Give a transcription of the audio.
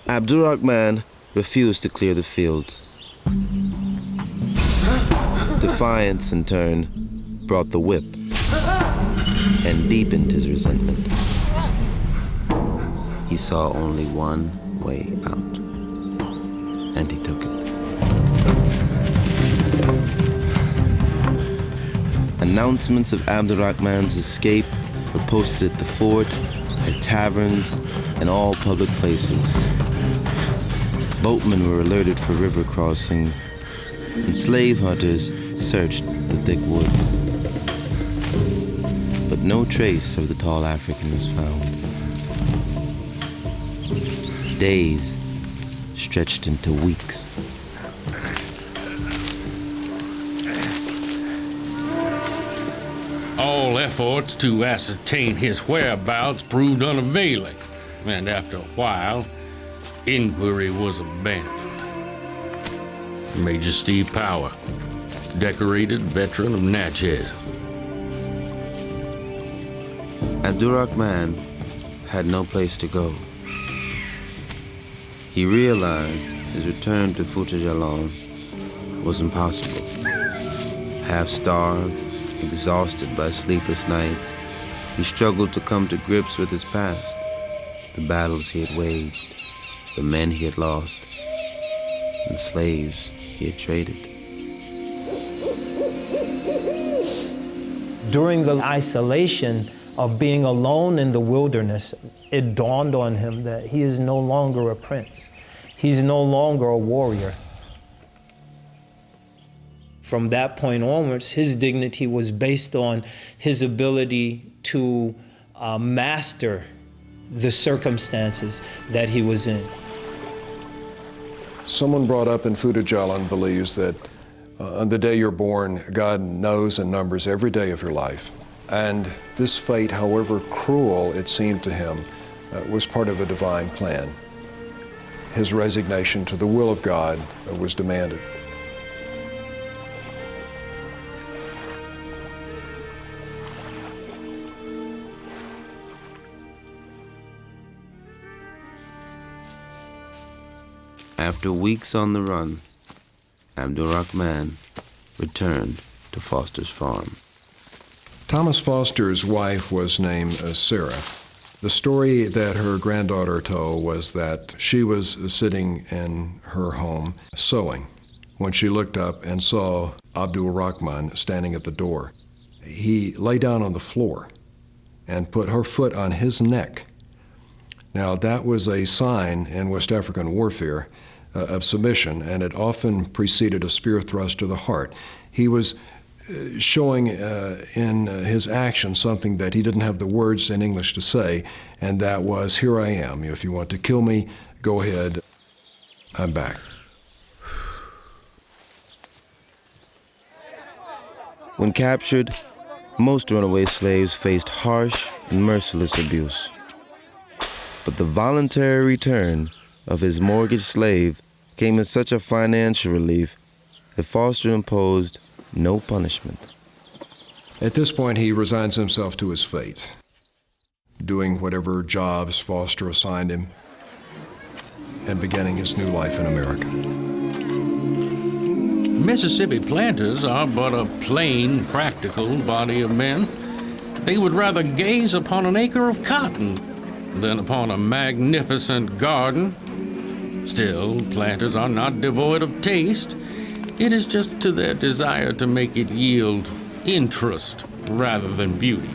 Abdurrahman refused to clear the fields. Defiance, in turn, brought the whip and deepened his resentment. He saw only one way out, and he took it. Announcements of Abdurrahman's escape were posted at the fort, at taverns, and all public places. Boatmen were alerted for river crossings, and slave hunters searched the thick woods. But no trace of the tall African was found. Days stretched into weeks. All efforts to ascertain his whereabouts proved unavailing, and after a while, inquiry was abandoned. Major Steve Power, decorated veteran of Natchez. Abdurrahman had no place to go. He realized his return to Fouta Djallon was impossible. Half-starved, exhausted by sleepless nights, he struggled to come to grips with his past, the battles he had waged, the men he had lost, and the slaves he had traded. During the isolation of being alone in the wilderness, it dawned on him that he is no longer a prince. He's no longer a warrior. From that point onwards, his dignity was based on his ability to master the circumstances that he was in. Someone brought up in Fouta Djallon believes that on the day you're born, God knows and numbers every day of your life. And this fate, however cruel it seemed to him, was part of a divine plan. His resignation to the will of God was demanded. After weeks on the run, Abdurrahman returned to Foster's farm. Thomas Foster's wife was named Sarah. The story that her granddaughter told was that she was sitting in her home sewing when she looked up and saw Abdurrahman standing at the door. He lay down on the floor and put her foot on his neck. Now, that was a sign in West African warfare of submission, and it often preceded a spear thrust to the heart. He was showing in his action something that he didn't have the words in English to say, and that was, here I am. If you want to kill me, go ahead. I'm back. When captured, most runaway slaves faced harsh and merciless abuse. But the voluntary return of his mortgaged slave came as such a financial relief that Foster imposed no punishment. At this point, he resigns himself to his fate, doing whatever jobs Foster assigned him and beginning his new life in America. Mississippi planters are but a plain, practical body of men. They would rather gaze upon an acre of cotton than upon a magnificent garden. Still, planters are not devoid of taste. It is just to their desire to make it yield interest rather than beauty.